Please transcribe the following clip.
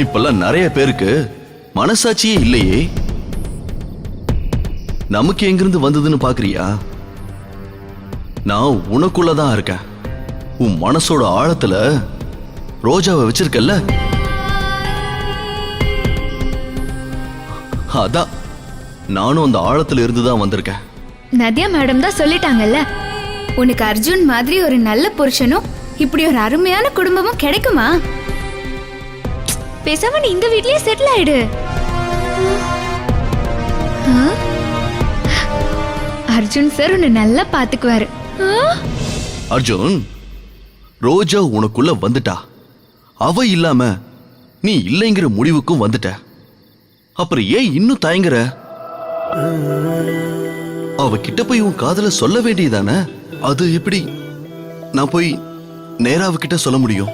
இப்பெல்லாம் நிறைய பேருக்கு மனசாட்சியே இல்லையே. நமக்கு எங்கிருந்து வந்ததுன்னு பாக்குறியா? நான் உனக்குள்ளதான் இருக்கேன். உன் மனசோட ஆழத்துல ரோஜாவை வச்சிருக்கல்ல, அதான் நானும் அந்த ஆழத்துல இருந்துதான் வந்திருக்கேன். நதியா மேடம் தான் சொல்லிட்டாங்கல்ல, உனக்கு அர்ஜுன் மாதிரி ஒரு நல்ல புருஷனும் இப்படி ஒரு அருமையான குடும்பமும் கிடைக்குமா? பேசாம நீ இந்த வீட்லயே செட்டில் ஆயிடு. அர்ஜுன் சார் உன்னை நல்லா பாத்துக்குவாரு. அர்ஜுன், ரோஜா உனக்குள்ள வந்துட்டா. அவ இல்லாம நீ இல்லைங்கிற முடிவுக்கும் வந்துட்ட. அப்புறம் ஏன் இன்னும் தயங்குற? அவ கிட்ட போய் உன் காதல சொல்ல வேண்டியதானே? அது எப்படி நான் போய் நேரா அவகிட்ட சொல்ல முடியும்?